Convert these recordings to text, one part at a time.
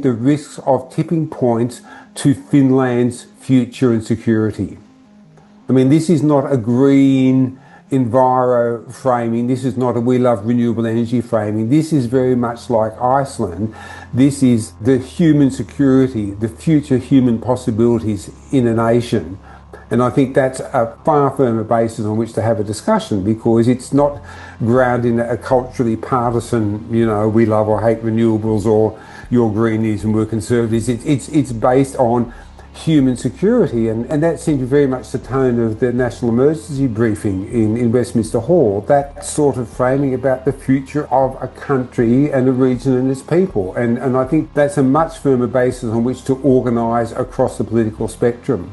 the risks of tipping points to Finland's future and security. I mean, this is not a green enviro framing. This is not a we love renewable energy framing. This is very much like Iceland. This is the human security, the future human possibilities in a nation. And I think that's a far firmer basis on which to have a discussion, because it's not grounded in a culturally partisan, we love or hate renewables, or you're greenies and we're conservatives. It's based on human security, and that seemed very much the tone of the national emergency briefing in Westminster Hall, that sort of framing about the future of a country and a region and its people. And I think that's a much firmer basis on which to organise across the political spectrum.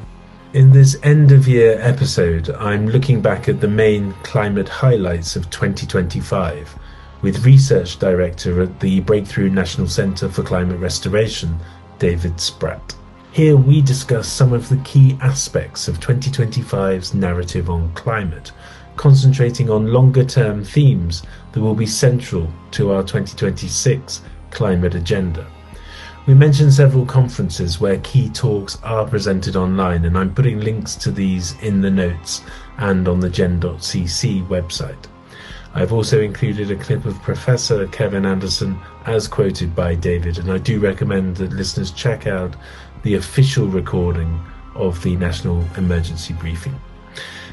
In this end-of-year episode, I'm looking back at the main climate highlights of 2025 with Research Director at the Breakthrough National Centre for Climate Restoration, David Spratt. Here we discuss some of the key aspects of 2025's narrative on climate, concentrating on longer-term themes that will be central to our 2026 climate agenda. We mentioned several conferences where key talks are presented online, and I'm putting links to these in the notes and on the gen.cc website. I've also included a clip of Professor Kevin Anderson as quoted by David, and I do recommend that listeners check out the official recording of the National Emergency Briefing.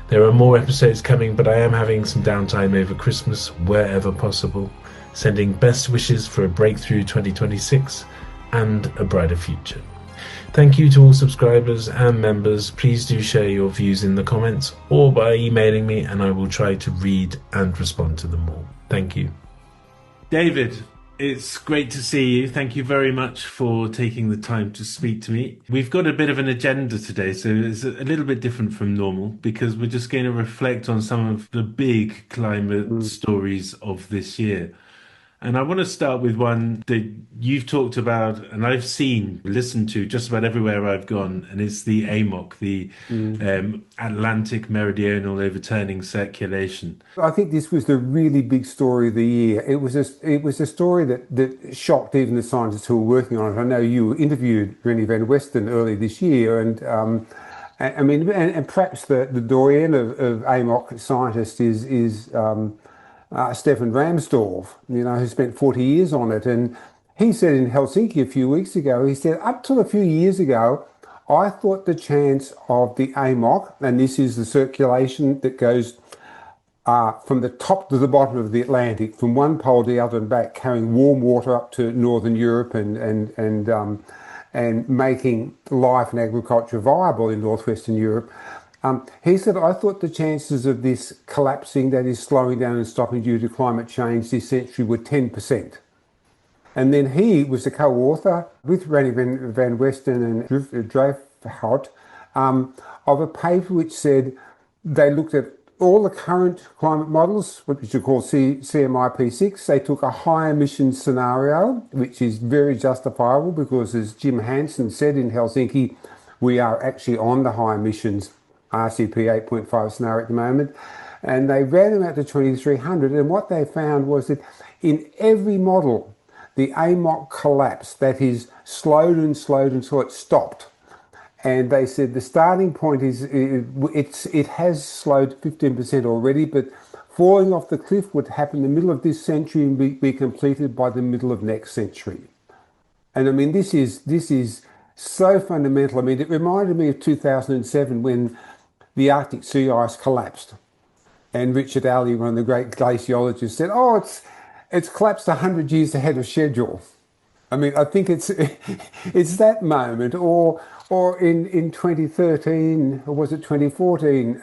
There are more episodes coming, but I am having some downtime over Christmas wherever possible, sending best wishes for a breakthrough 2026 and a brighter future. Thank you to all subscribers and members. Please do share your views in the comments or by emailing me, and I will try to read and respond to them all. Thank you. David, it's great to see you. Thank you very much for taking the time to speak to me. We've got a bit of an agenda today, so it's a little bit different from normal because we're just going to reflect on some of the big climate stories of this year. And I want to start with one that you've talked about and I've listened to just about everywhere I've gone, and it's the AMOC, the Atlantic Meridional Overturning Circulation. I think this was the really big story of the year. It was a story that shocked even the scientists who were working on it. I know you interviewed Rennie van Westen early this year, and perhaps the doyen of AMOC scientists is Stefan Ramsdorff, who spent 40 years on it. And he said in Helsinki a few weeks ago, he said, up till a few years ago, I thought the chance of the AMOC, and this is the circulation that goes from the top to the bottom of the Atlantic, from one pole to the other and back, carrying warm water up to Northern Europe and making life and agriculture viable in Northwestern Europe. He said, I thought the chances of this collapsing, that is slowing down and stopping due to climate change this century, were 10%. And then he was the co-author with Rennie van Westen and Dreifhout of a paper which said they looked at all the current climate models, which are called CMIP6. They took a high emissions scenario, which is very justifiable because, as Jim Hansen said in Helsinki, we are actually on the high emissions RCP 8.5 scenario at the moment, and they ran them out to 2300, and what they found was that in every model the AMOC collapsed, that is, slowed until it stopped. And they said the starting point is it has slowed 15% already, but falling off the cliff would happen in the middle of this century and be completed by the middle of next century. And I mean, this is so fundamental. I mean, it reminded me of 2007 when the Arctic sea ice collapsed, and Richard Alley, one of the great glaciologists, said, "Oh, it's collapsed 100 years ahead of schedule." I mean, I think it's that moment, or in 2013, or was it 2014,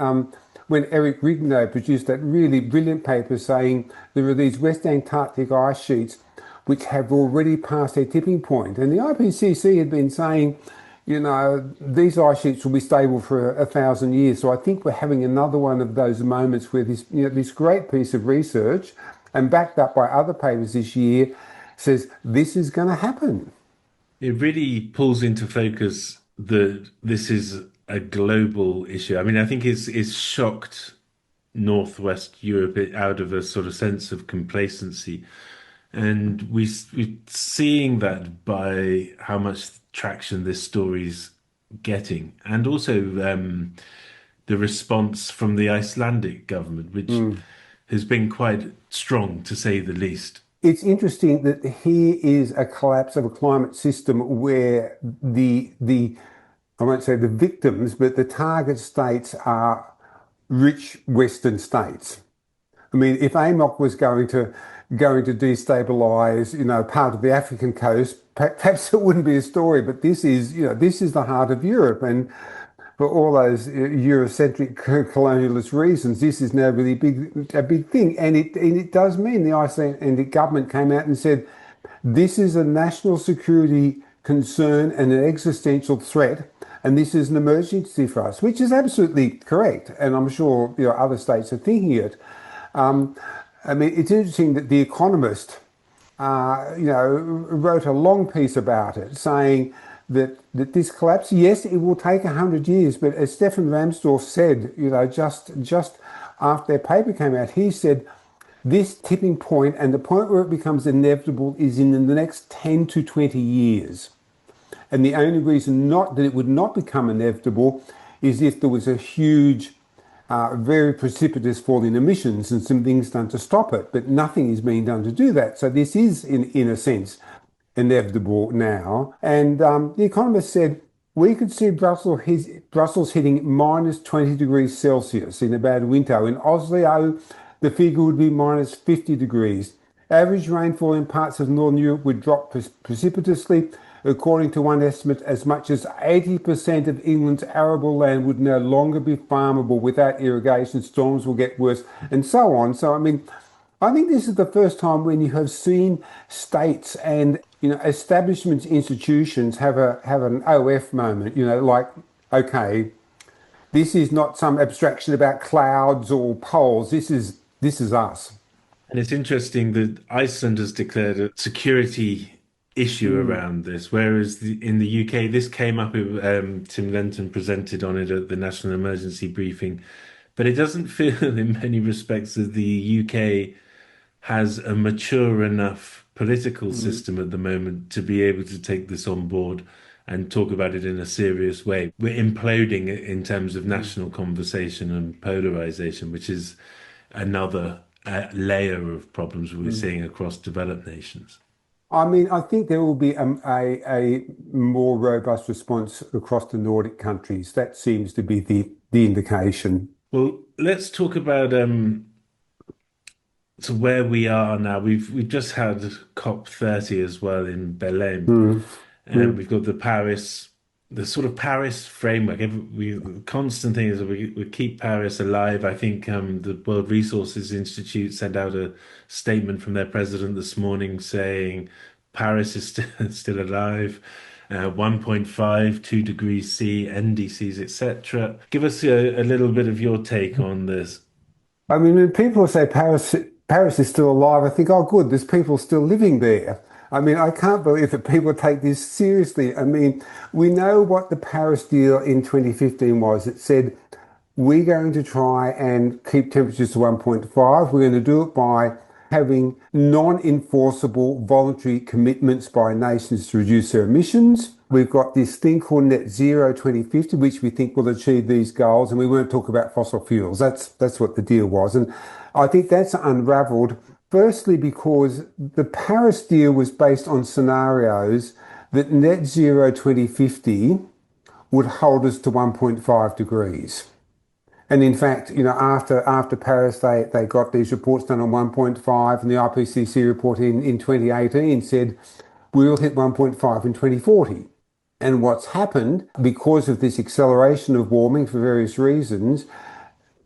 when Eric Rigneau produced that really brilliant paper saying there are these West Antarctic ice sheets which have already passed their tipping point, and the IPCC had been saying, these ice sheets will be stable for 1,000 years. So I think we're having another one of those moments where this great piece of research, and backed up by other papers this year, says this is going to happen. It really pulls into focus that this is a global issue. I mean, I think it's shocked Northwest Europe out of a sort of sense of complacency. And we're seeing that by how much traction this story's getting, and also the response from the Icelandic government, which has been quite strong, to say the least. It's interesting that here is a collapse of a climate system where the I won't say the victims, but the target states are rich Western states. I mean, if AMOC was going to destabilise, part of the African coast, perhaps it wouldn't be a story. But this is the heart of Europe, and for all those Eurocentric colonialist reasons, this is now really a big thing, and it does mean the Icelandic government came out and said this is a national security concern and an existential threat. And this is an emergency for us, which is absolutely correct. And I'm sure other states are thinking it. I mean, it's interesting that The Economist, wrote a long piece about it, saying that this collapse, yes, it will take 100 years, but as Stefan Ramsdorff said, just after their paper came out, he said this tipping point and the point where it becomes inevitable is in the next 10 to 20 years. And the only reason that it would not become inevitable is if there was a huge, very precipitous fall in emissions and some things done to stop it. But nothing is being done to do that. So this is, in a sense, inevitable now. And The Economist said, we could see Brussels hitting minus 20 degrees Celsius in a bad winter. In Oslo, the figure would be minus 50 degrees. Average rainfall in parts of Northern Europe would drop precipitously. According to one estimate, as much as 80% of England's arable land would no longer be farmable without irrigation. Storms will get worse, and so on. So, I mean, I think this is the first time when you have seen states and establishments, institutions have an OF moment. Like, okay, this is not some abstraction about clouds or poles. This is us. And it's interesting that Iceland has declared a security issue around this, whereas in the UK, this came up. Tim Lenton presented on it at the National Emergency Briefing, but it doesn't feel, in many respects, that the UK has a mature enough political system at the moment to be able to take this on board and talk about it in a serious way. We're imploding in terms of national conversation and polarization, which is another layer of problems we're seeing across developed nations. I mean, I think there will be a more robust response across the Nordic countries. That seems to be the indication. Well, let's talk about so where we are now. We've just had COP30 as well in Berlin, and we've got the sort of Paris framework. The constant thing is that we keep Paris alive. I think the World Resources Institute sent out a statement from their president this morning saying Paris is still alive. 1.5, 2 degrees C, NDCs, etc. Give us a little bit of your take on this. I mean, when people say Paris is still alive, I think, oh, good, there's people still living there. I mean, I can't believe that people take this seriously. I mean, we know what the Paris deal in 2015 was. It said, we're going to try and keep temperatures to 1.5. We're going to do it by having non-enforceable voluntary commitments by nations to reduce their emissions. We've got this thing called Net Zero 2050, which we think will achieve these goals. And we won't talk about fossil fuels. That's what the deal was. And I think that's unraveled. Firstly, because the Paris deal was based on scenarios that net zero 2050 would hold us to 1.5 degrees. And in fact, after Paris, they got these reports done on 1.5, and the IPCC report in 2018 said we'll hit 1.5 in 2040. And what's happened, because of this acceleration of warming for various reasons,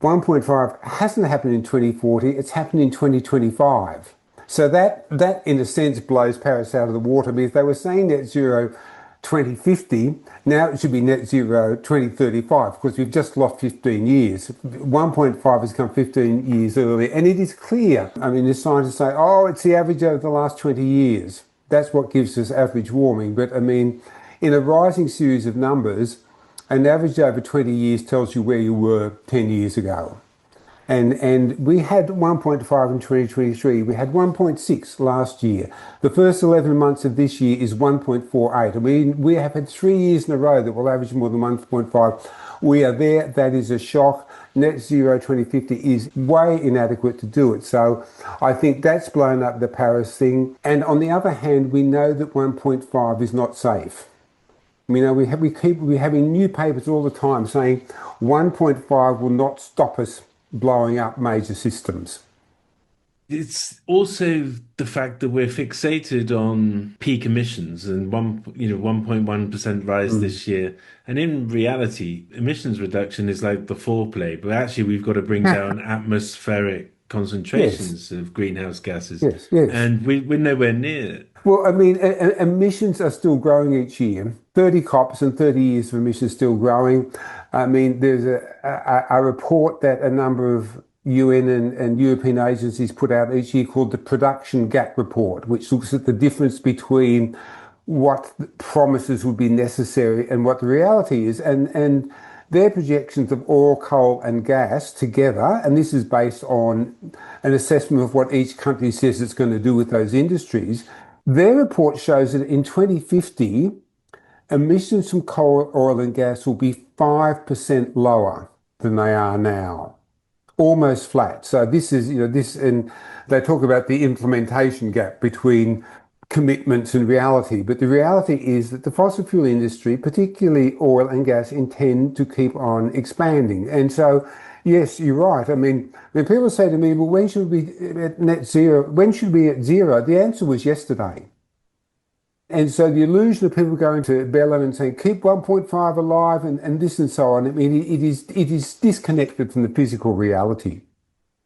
1.5 hasn't happened in 2040, it's happened in 2025. So that in a sense blows Paris out of the water. I mean, if they were saying net zero 2050, now it should be net zero 2035, because we've just lost 15 years. 1.5 has come 15 years earlier, and it is clear. I mean, the scientists say, oh, it's the average over the last 20 years. That's what gives us average warming. But I mean, in a rising series of numbers, an average over 20 years tells you where you were 10 years ago. And we had 1.5 in 2023. We had 1.6 last year. The first 11 months of this year is 1.48. I mean, we have had 3 years in a row that will average more than 1.5. We are there. That is a shock. Net zero 2050 is way inadequate to do it. So I think that's blown up the Paris thing. And on the other hand, we know that 1.5 is not safe. You know, we're having new papers all the time saying 1.5 will not stop us blowing up major systems. It's also the fact that we're fixated on peak emissions and 1.1% rise this year. And in reality, emissions reduction is like the foreplay, but actually we've got to bring down atmospheric concentrations of greenhouse gases. Yes, yes. And we're nowhere near it. Well, I mean, emissions are still growing each year. 30 COPs and 30 years of emissions still growing. I mean, there's a report that a number of UN and European agencies put out each year called the Production Gap Report, which looks at the difference between what promises would be necessary and what the reality is. And their projections of oil, coal and gas together, and this is based on an assessment of what each country says it's going to do with those industries, their report shows that in 2050, emissions from coal, oil and gas will be 5% lower than they are now. Almost flat. So this is, and they talk about the implementation gap between commitments and reality. But the reality is that the fossil fuel industry, particularly oil and gas, intend to keep on expanding. And so, yes, you're right. I mean, when people say to me, well, when should we be at net zero? When should we be at zero? The answer was yesterday. And so the illusion of people going to Bellum and saying, keep 1.5 alive and this and so on, I mean, it is disconnected from the physical reality.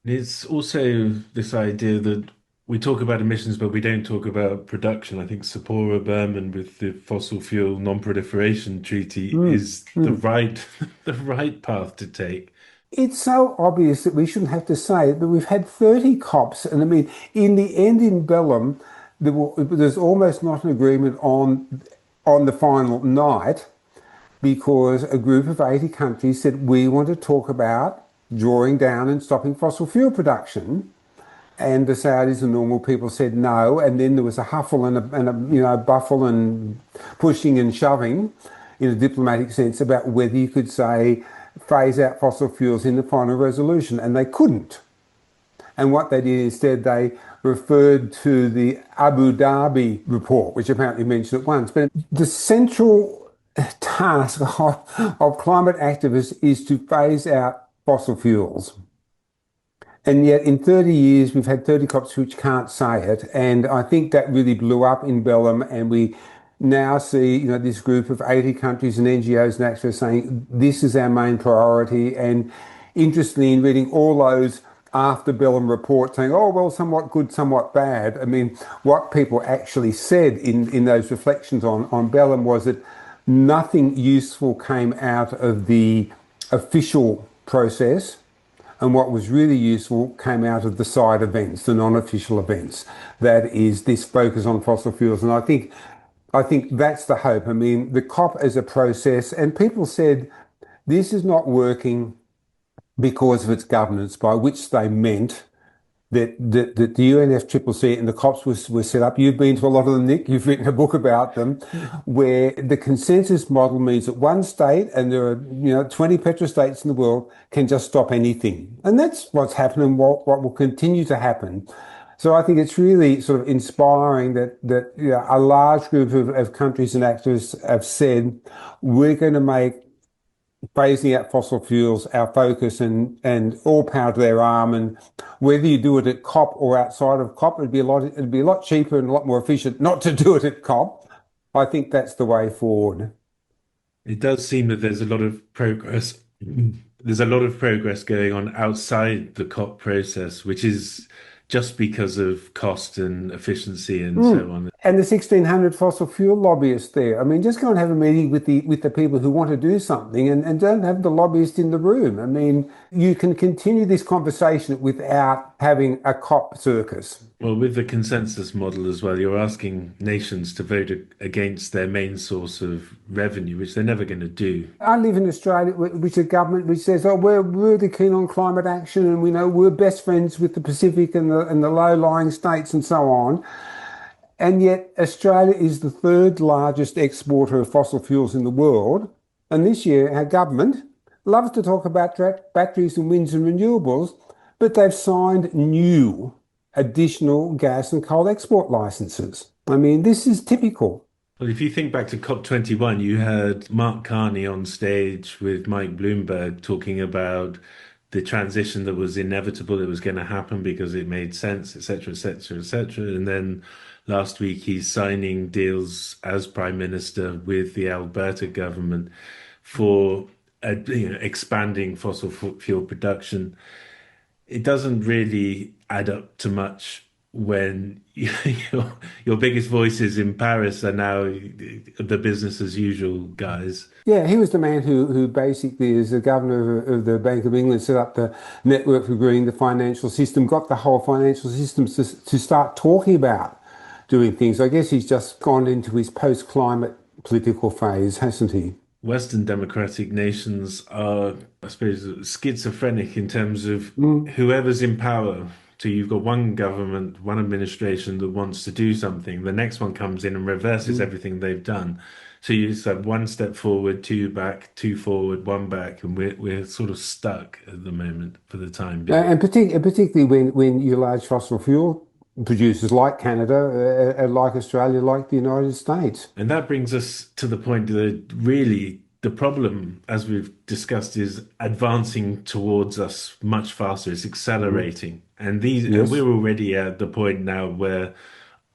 It's also this idea that we talk about emissions, but we don't talk about production. I think Sapora Berman with the fossil fuel non-proliferation treaty is the right path to take. It's so obvious that we shouldn't have to say it, but we've had 30 COPs, and I mean, in the end in Bellum, there's almost not an agreement on the final night because a group of 80 countries said we want to talk about drawing down and stopping fossil fuel production, and the Saudis and normal people said no, and then there was a huffle and a buffle and pushing and shoving in a diplomatic sense about whether you could say phase out fossil fuels in the final resolution, and they couldn't. And what they did instead, they referred to the Abu Dhabi report, which apparently mentioned it once. But the central task of climate activists is to phase out fossil fuels. And yet in 30 years, we've had 30 COPs which can't say it. And I think that really blew up in Bellum. And we now see, this group of 80 countries and NGOs and activists saying this is our main priority. And interestingly, in reading all those after Bellum report saying, oh, well, somewhat good, somewhat bad. I mean, what people actually said in those reflections on Bellum was that nothing useful came out of the official process, and what was really useful came out of the side events, the non-official events. That is this focus on fossil fuels. And I think that's the hope. I mean, the COP as a process, and people said this is not working because of its governance, by which they meant that the UNFCCC and the COPs were set up. You've been to a lot of them, Nick. You've written a book about them, where the consensus model means that one state, and there are 20 petrostates in the world, can just stop anything. And that's what's happened and what will continue to happen. So I think it's really sort of inspiring that a large group of countries and activists have said, we're going to make phasing out fossil fuels our focus, and all power to their arm. And whether you do it at COP or outside of COP, it'd be a lot cheaper and a lot more efficient not to do it at COP. I think that's the way forward. It does seem that there's a lot of progress. There's a lot of progress going on outside the COP process, which is just because of cost and efficiency and so on. And the 1,600 fossil fuel lobbyists there. I mean, just go and have a meeting with the people who want to do something, and don't have the lobbyists in the room. I mean, you can continue this conversation without having a COP circus. Well, with the consensus model as well, you're asking nations to vote against their main source of revenue, which they're never going to do. I live in Australia, which is a government which says, "Oh, we're really keen on climate action, and we know we're best friends with the Pacific and the low-lying states and so on." And yet, Australia is the third largest exporter of fossil fuels in the world. And this year, our government loves to talk about batteries and winds and renewables, but they've signed new additional gas and coal export licenses. I mean, this is typical. Well, if you think back to COP21, you had Mark Carney on stage with Mike Bloomberg talking about the transition that was inevitable, it was going to happen because it made sense, etc., etc., etc. And then last week he's signing deals as Prime Minister with the Alberta government for expanding fossil fuel production. It doesn't really add up to much when your biggest voices in Paris are now the business as usual guys. Yeah, he was the man who basically, as the governor of the Bank of England, set up the network for greening the financial system, got the whole financial system to start talking about doing things. I guess he's just gone into his post-climate political phase, hasn't he? Western democratic nations are, I suppose, schizophrenic in terms of whoever's in power. So you've got one government, one administration that wants to do something. The next one comes in and reverses everything they've done. So you just have one step forward, two back, two forward, one back, and we're sort of stuck at the moment for the time being. And particularly when you large fossil fuel producers like Canada, like Australia, like the United States. And that brings us to the point that really the problem, as we've discussed, is advancing towards us much faster. It's accelerating. And and we're already at the point now where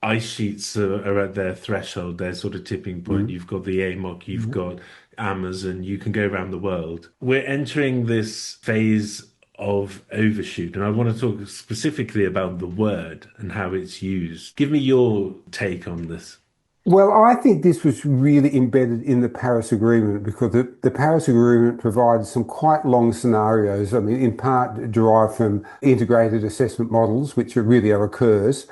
ice sheets are at their threshold, their sort of tipping point. You've got the AMOC, you've got Amazon, you can go around the world. We're entering this phase of overshoot, and I want to talk specifically about the word and how it's used. Give me your take on this. Well, I think this was really embedded in the Paris Agreement because the Paris Agreement provided some quite long scenarios, I mean, in part derived from integrated assessment models, which really are occurs,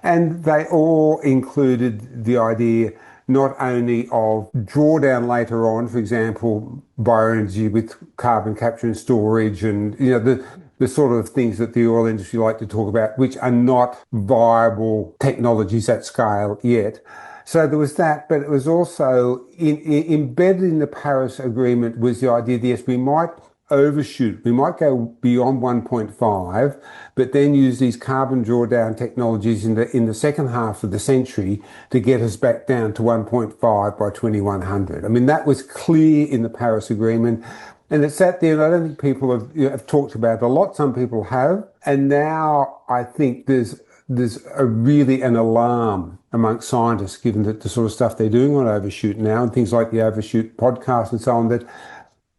and they all included the idea not only of drawdown later on, for example, bioenergy with carbon capture and storage and, the sort of things that the oil industry like to talk about, which are not viable technologies at scale yet. So there was that, but it was also embedded in the Paris Agreement was the idea that, yes, we might overshoot. We might go beyond 1.5, but then use these carbon drawdown technologies in the second half of the century to get us back down to 1.5 by 2100. I mean, that was clear in the Paris Agreement. And it's sat there, and I don't think people have talked about it a lot. Some people have. And now I think there's really an alarm amongst scientists, given that the sort of stuff they're doing on Overshoot now and things like the Overshoot podcast and so on, that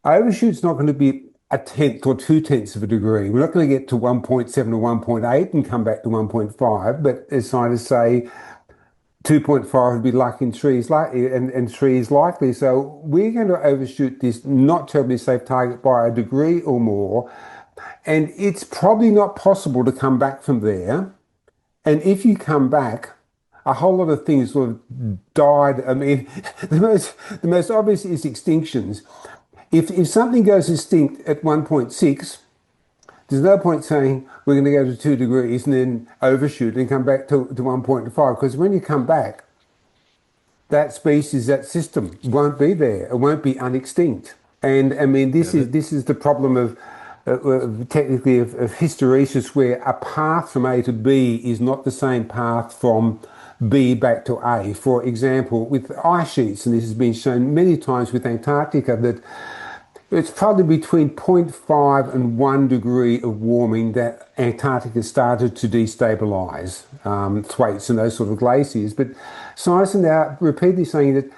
Overshoot's not going to be a tenth or 2/10 of a degree. We're not going to get to 1.7 or 1.8 and come back to 1.5, but as scientists say, 2.5 would be luck in trees, and 3 is likely. So we're going to overshoot this not terribly safe target by a degree or more, and it's probably not possible to come back from there. And if you come back, a whole lot of things sort of died. I mean, the most obvious is extinctions. If something goes extinct at 1.6, there's no point saying we're going to go to 2 degrees and then overshoot and come back to 1.5, because when you come back, that species, that system won't be there. It won't be unextinct. And I mean, this is the problem of technically of hysteresis, where a path from A to B is not the same path from B back to A. For example, with ice sheets, and this has been shown many times with Antarctica, that it's probably between 0.5 and 1 degree of warming that Antarctica started to destabilise thwaites and those sort of glaciers. But scientists are now repeatedly saying that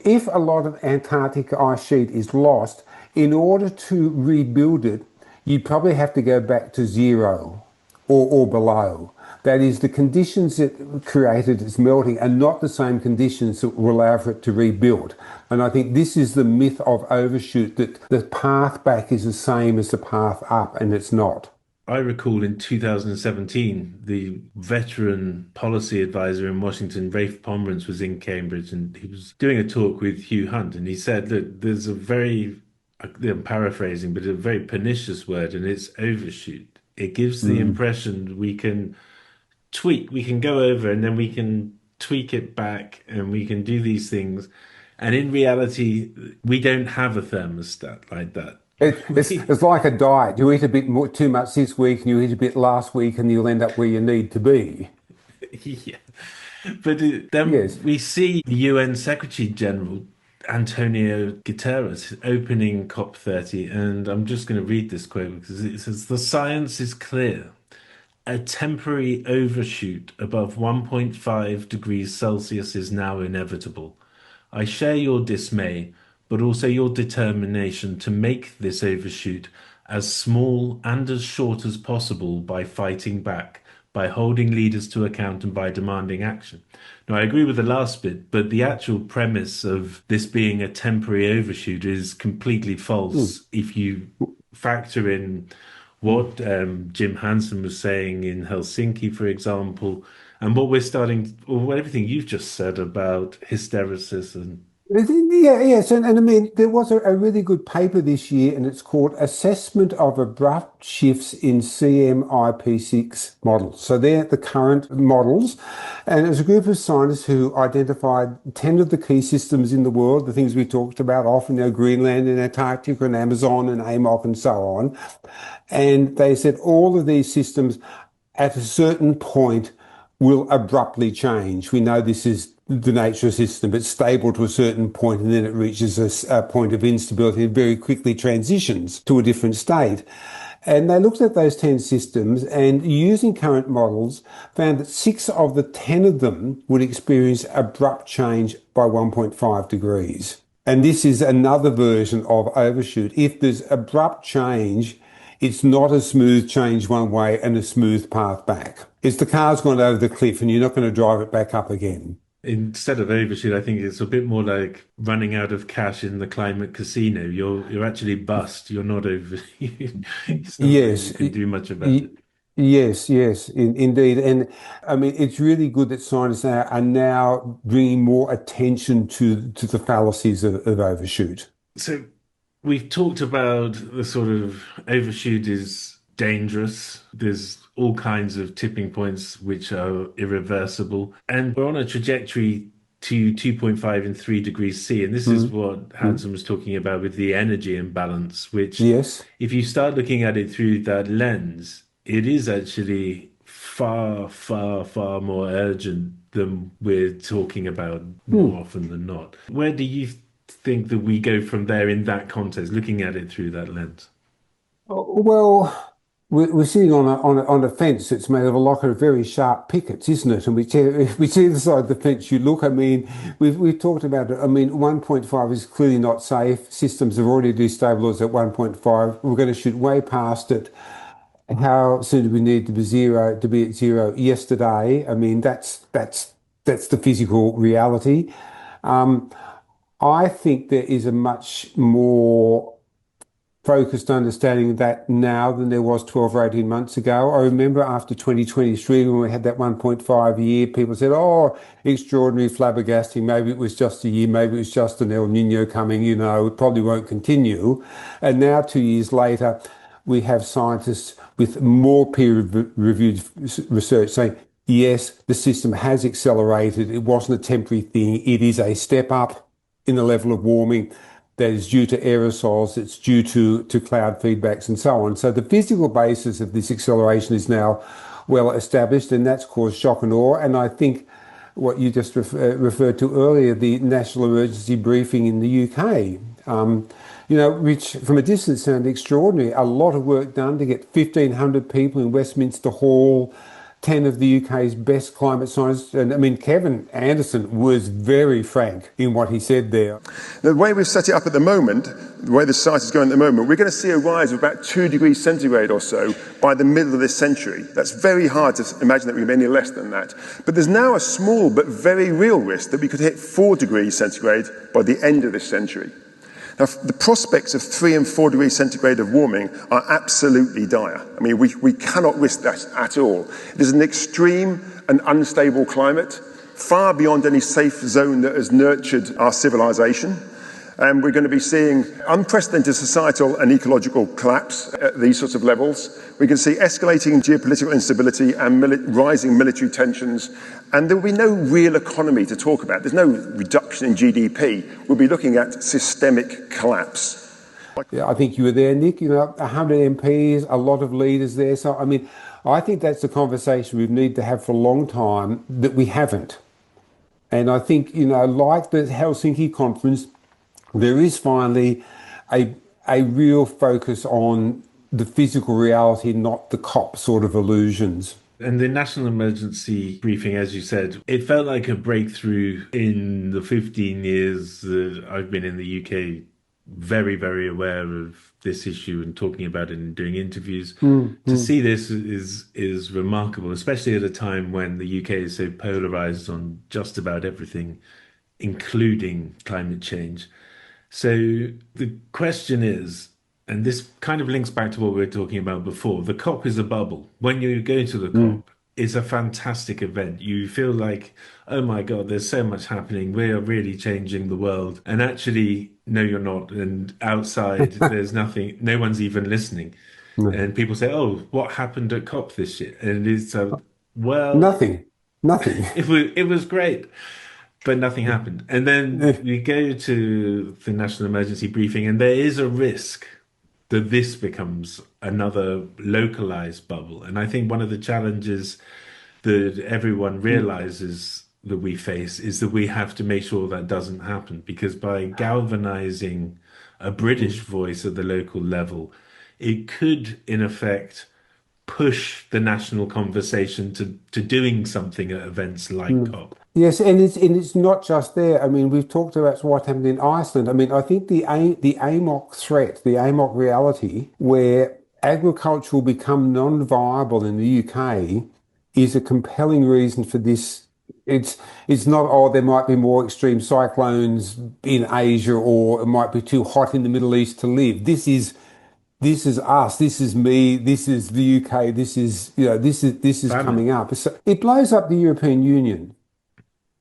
if a lot of Antarctic ice sheet is lost, in order to rebuild it, you probably have to go back to 0 or below. That is, the conditions that created its melting are not the same conditions that will allow for it to rebuild. And I think this is the myth of overshoot, that the path back is the same as the path up, and it's not. I recall in 2017, the veteran policy advisor in Washington, Rafe Pomerantz, was in Cambridge and he was doing a talk with Hugh Hunt. And he said that there's a very, I'm paraphrasing, but a very pernicious word, and it's overshoot. It gives the impression we can tweak, we can go over and then we can tweak it back and we can do these things. And in reality, we don't have a thermostat like that. It's like a diet. You eat a bit more, too much this week and you eat a bit last week and you'll end up where you need to be. Yeah. But then Yes. we see the UN Secretary General Antonio Guterres opening COP30, and I'm just going to read this quote because it says, "The science is clear. A temporary overshoot above 1.5 degrees Celsius is now inevitable. I share your dismay, but also your determination to make this overshoot as small and as short as possible by fighting back, by holding leaders to account, and by demanding action." Now, I agree with the last bit, but the actual premise of this being a temporary overshoot is completely false if you factor in what Jim Hansen was saying in Helsinki, for example, and what we're starting, or everything you've just said about hysteresis and Yeah, yes, and I mean, there was a really good paper this year, and it's called Assessment of Abrupt Shifts in CMIP6 Models. So they're the current models, and it's a group of scientists who identified 10 of the key systems in the world, the things we talked about often, Greenland and Antarctica and Amazon and AMOC and so on. And they said all of these systems at a certain point will abruptly change. We know this is the nature of the system. It's stable to a certain point and then it reaches a point of instability and very quickly transitions to a different state. And they looked at those 10 systems and using current models found that 6 of the 10 of them would experience abrupt change by 1.5 degrees. And this is another version of overshoot. If there's abrupt change, it's not a smooth change one way and a smooth path back. It's the car's gone over the cliff and you're not going to drive it back up again. instead of overshoot, I think it's a bit more like running out of cash in the climate casino. You're actually bust. You're not over. It's not Yes, you can do much about it. yes, indeed. And I mean, it's really good that scientists are now bringing more attention to the fallacies of overshoot. So we've talked about the sort of overshoot is dangerous. There's all kinds of tipping points which are irreversible. And we're on a trajectory to 2.5 and 3 degrees C. And this is what Hansen was talking about with the energy imbalance, which Yes. if you start looking at it through that lens, it is actually far, far, far more urgent than we're talking about more often than not. Where do you think that we go from there in that context, looking at it through that lens? Well, we're sitting on a fence that's made of a lot of very sharp pickets, isn't it? And which either side of the fence you look, I mean, we've talked about it. I mean, 1.5 is clearly not safe. Systems have already destabilized at 1.5. We're going to shoot way past it. How soon do we need to be at zero yesterday? I mean, that's the physical reality. I think there is a much more focused understanding of that now than there was 12 or 18 months ago. I remember after 2023, when we had that 1.5 year, people said, oh, extraordinary, flabbergasting. Maybe it was just a year. Maybe it was just an El Nino coming, it probably won't continue. And now 2 years later, we have scientists with more peer-reviewed research saying, yes, the system has accelerated. It wasn't a temporary thing. It is a step up in the level of warming that is due to aerosols, it's due to cloud feedbacks and so on. So the physical basis of this acceleration is now well established, and that's caused shock and awe. And I think what you just referred to earlier, the national emergency briefing in the UK, which from a distance sounded extraordinary. A lot of work done to get 1,500 people in Westminster Hall, 10 of the UK's best climate scientists. And I mean, Kevin Anderson was very frank in what he said there. The way we've set it up at the moment, the way the science is going at the moment, we're going to see a rise of about 2 degrees centigrade or so by the middle of this century. That's very hard to imagine that we'll be any less than that. But there's now a small but very real risk that we could hit 4 degrees centigrade by the end of this century. Now, the prospects of 3 and 4 degrees centigrade of warming are absolutely dire. I mean, we cannot risk that at all. It is an extreme and unstable climate, far beyond any safe zone that has nurtured our civilization. And we're going to be seeing unprecedented societal and ecological collapse at these sorts of levels. We can see escalating geopolitical instability and rising military tensions. And there will be no real economy to talk about. There's no reduction in GDP. We'll be looking at systemic collapse. Yeah, I think you were there, Nick. 100 MPs, a lot of leaders there. So, I mean, I think that's a conversation we need to have for a long time that we haven't. And I think, like the Helsinki conference, there is finally a real focus on the physical reality, not the COP sort of illusions. And the national emergency briefing, as you said, it felt like a breakthrough in the 15 years that I've been in the UK, very, very aware of this issue and talking about it and doing interviews. To see this is remarkable, especially at a time when the UK is so polarized on just about everything, including climate change. So the question is, and this kind of links back to what we were talking about before, the COP is a bubble. When you go to the COP, it's a fantastic event. You feel like, oh my God, there's so much happening. We are really changing the world. And actually, no, you're not. And outside, there's nothing, no one's even listening. And people say, oh, what happened at COP this year? And it's, well... Nothing. It was great. But nothing happened. And then we go to the national emergency briefing, and there is a risk that this becomes another localized bubble. And I think one of the challenges that everyone realizes that we face is that we have to make sure that doesn't happen, because by galvanizing a British voice at the local level, it could, in effect, push the national conversation to doing something at events like COP. Yes, and it's not just there. I mean, we've talked about what happened in Iceland. I mean, I think the AMOC threat, the AMOC reality, where agriculture will become non-viable in the UK, is a compelling reason for this. It's not, oh, there might be more extreme cyclones in Asia, or it might be too hot in the Middle East to live. This is us. This is me. This is the UK. This is coming up. So it blows up the European Union.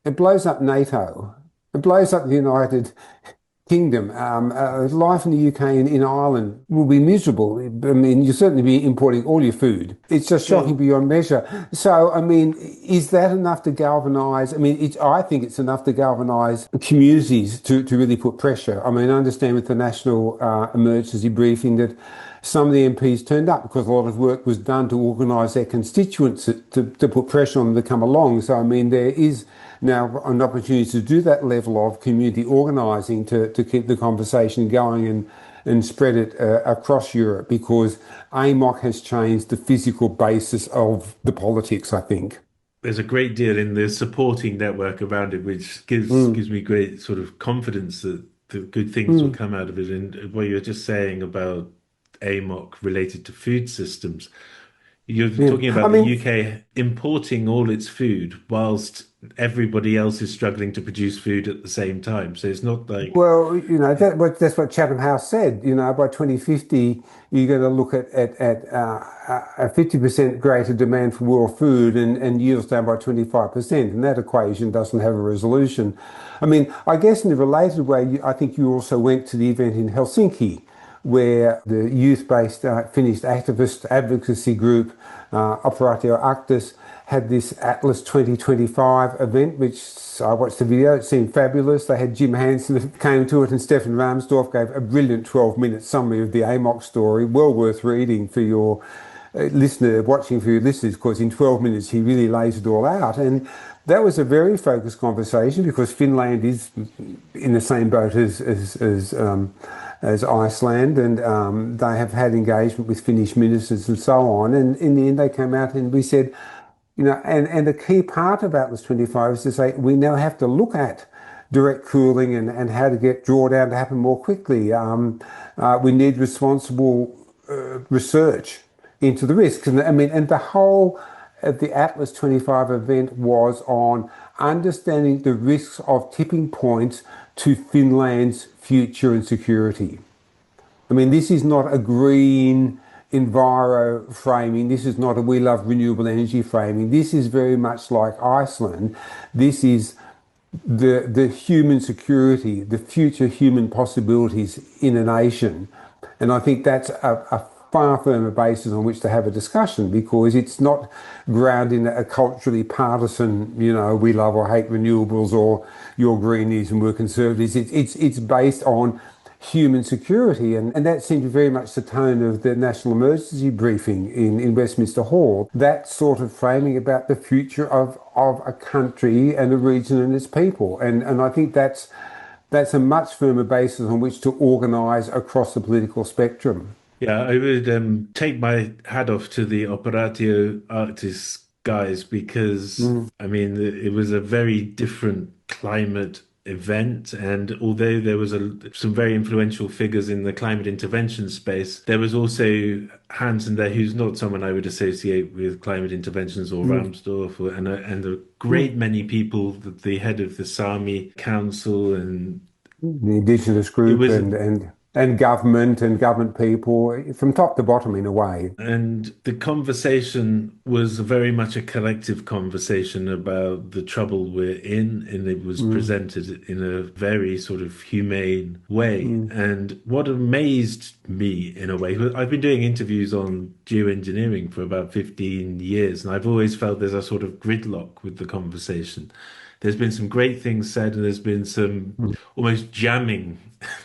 It blows up NATO. It blows up the United Kingdom. Life in the UK and in Ireland will be miserable. I mean, you'll certainly be importing all your food. It's just shocking beyond measure. So, I mean, is that enough to galvanise? I mean, I think it's enough to galvanise communities to really put pressure. I mean, I understand with the national emergency briefing that some of the MPs turned up because a lot of work was done to organise their constituents to put pressure on them to come along. So, I mean, there is now an opportunity to do that level of community organising to keep the conversation going and spread it across Europe, because AMOC has changed the physical basis of the politics, I think. There's a great deal in the supporting network around it, which gives me great sort of confidence that the good things will come out of it. And what you're just saying about AMOC related to food systems, you're talking about the UK importing all its food whilst everybody else is struggling to produce food at the same time. So it's not like... Well, that's what Chatham House said. By 2050, you're going to look at a 50% greater demand for world food and yields down by 25%. And that equation doesn't have a resolution. I mean, I guess in a related way, I think you also went to the event in Helsinki, where the youth-based Finnish activist advocacy group, Operaatio Actus, had this Atlas 2025 event, which I watched the video. It seemed fabulous. They had Jim Hansen that came to it, and Stefan Ramsdorff gave a brilliant 12-minute summary of the AMOC story, well worth reading for your watching for your listeners, because in 12 minutes he really lays it all out. And that was a very focused conversation, because Finland is in the same boat as Iceland, and they have had engagement with Finnish ministers and so on. And in the end, they came out and we said, and the key part of Atlas 25 is to say we now have to look at direct cooling and how to get drawdown to happen more quickly. We need responsible research into the risks. And the whole of the Atlas 25 event was on understanding the risks of tipping points to Finland's future and security. I mean, this is not a green enviro framing. This is not a we love renewable energy framing. This is very much like Iceland. This is the human security, the future human possibilities in a nation. And I think that's a far firmer basis on which to have a discussion, because it's not grounded in a culturally partisan, we love or hate renewables, or you're greenies and we're conservatives. It's based on human security. And that seemed very much the tone of the national emergency briefing in Westminster Hall. That sort of framing about the future of a country and a region and its people. And I think that's a much firmer basis on which to organise across the political spectrum. Yeah, I would take my hat off to the Operatio Arctis guys, because, I mean, it was a very different climate event. And although there was some very influential figures in the climate intervention space, there was also Hansen there, who's not someone I would associate with climate interventions, or Ramsdorff, and a great many people, the head of the Sami Council and the Indigenous group and government people, from top to bottom in a way. And the conversation was very much a collective conversation about the trouble we're in, and it was presented in a very sort of humane way. And what amazed me in a way, I've been doing interviews on geoengineering for about 15 years, and I've always felt there's a sort of gridlock with the conversation. There's been some great things said, and there's been some almost jamming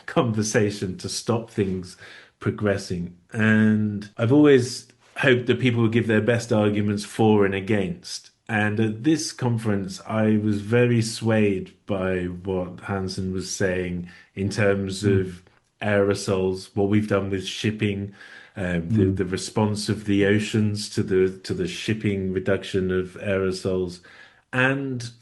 conversation to stop things progressing. And I've always hoped that people would give their best arguments for and against. And at this conference, I was very swayed by what Hansen was saying in terms of aerosols, what we've done with shipping, the response of the oceans to the shipping reduction of aerosols, and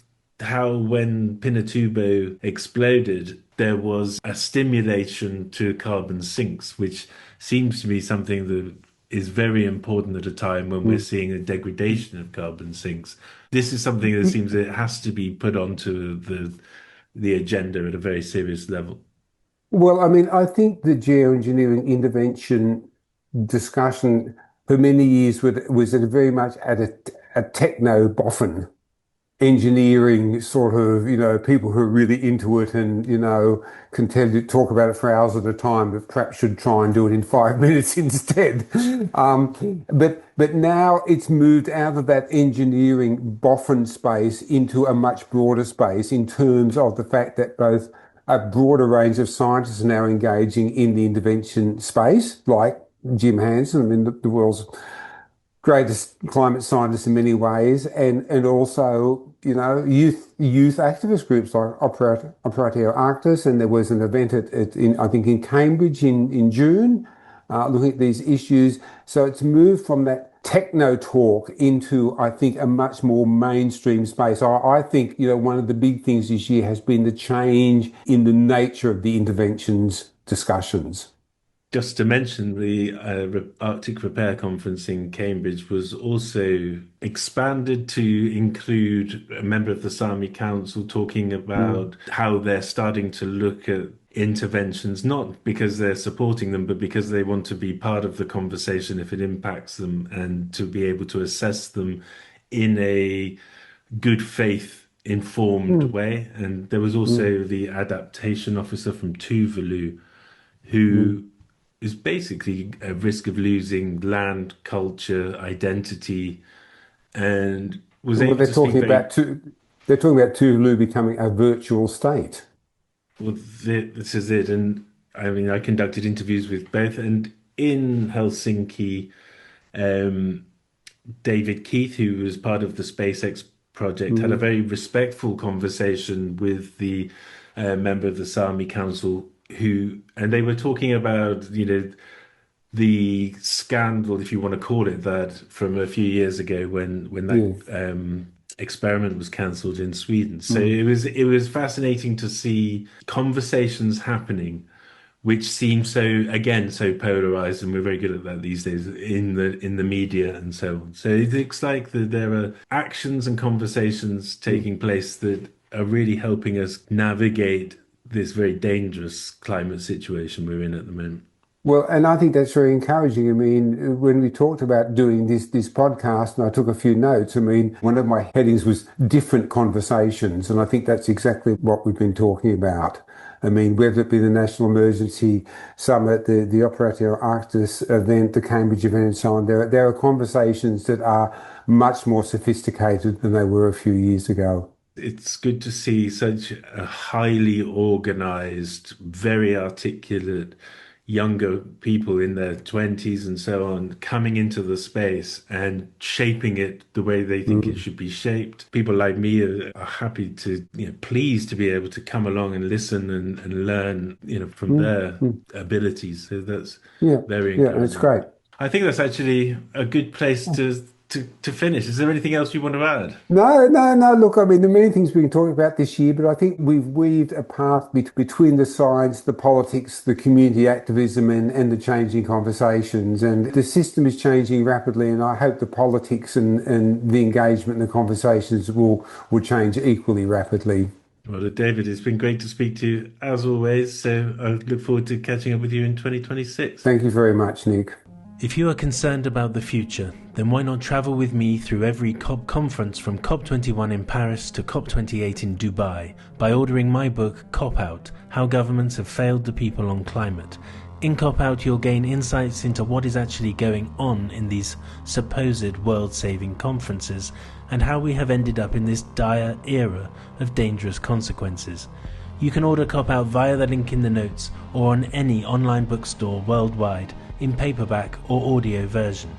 how when Pinatubo exploded, there was a stimulation to carbon sinks, which seems to me something that is very important at a time when we're seeing a degradation of carbon sinks. This is something that seems it has to be put onto the agenda at a very serious level. Well, I mean, I think the geoengineering intervention discussion for many years was very much at a techno-boffin engineering sort of, people who are really into it and, can talk about it for hours at a time, but perhaps should try and do it in 5 minutes instead. But now it's moved out of that engineering boffin space into a much broader space, in terms of the fact that both a broader range of scientists are now engaging in the intervention space, like Jim Hansen, I mean, the world's greatest climate scientist in many ways, and also, youth activist groups like Operatio Arctis, and there was an event I think in Cambridge in June, looking at these issues. So it's moved from that techno talk into, I think, a much more mainstream space. I think, one of the big things this year has been the change in the nature of the interventions discussions. Just to mention, the Arctic Repair Conference in Cambridge was also expanded to include a member of the Sami Council talking about how they're starting to look at interventions, not because they're supporting them, but because they want to be part of the conversation if it impacts them, and to be able to assess them in a good faith informed way. And there was also the adaptation officer from Tuvalu, who is basically a risk of losing land, culture, identity, and was able to speak they're talking about Tuvalu becoming a virtual state. Well, this is it. And I mean, I conducted interviews with both, and in Helsinki, David Keith, who was part of the SpaceX project, had a very respectful conversation with the member of the Sami Council, and they were talking about, the scandal, if you want to call it that, from a few years ago when that experiment was cancelled in Sweden. So it was fascinating to see conversations happening, which seem so polarized, and we're very good at that these days in the media and so on. So it looks like that there are actions and conversations taking place that are really helping us navigate this very dangerous climate situation we're in at the moment. Well, and I think that's very encouraging. I mean, when we talked about doing this podcast, and I took a few notes, I mean, one of my headings was different conversations, and I think that's exactly what we've been talking about. I mean, whether it be the National Emergency Summit, the Operation Arctis event, the Cambridge event, and so on, there are conversations that are much more sophisticated than they were a few years ago. It's good to see such a highly organized, very articulate younger people in their 20s and so on coming into the space and shaping it the way they think it should be shaped. People like me are happy to, pleased to be able to come along and listen and learn, from their abilities. So that's very encouraging. Yeah, that's great. I think that's actually a good place to finish. Is there anything else you want to add? No. Look, I mean, the many things we can talk about this year, but I think we've weaved a path between the science, the politics, the community activism, and the changing conversations. And the system is changing rapidly, and I hope the politics and the engagement and the conversations will change equally rapidly. Well, David, it's been great to speak to you as always. So I look forward to catching up with you in 2026. Thank you very much, Nick. If you are concerned about the future, then why not travel with me through every COP conference from COP21 in Paris to COP28 in Dubai by ordering my book, COP Out, How Governments Have Failed the People on Climate. In COP Out, you'll gain insights into what is actually going on in these supposed world-saving conferences and how we have ended up in this dire era of dangerous consequences. You can order COP Out via the link in the notes or on any online bookstore worldwide in paperback or audio version.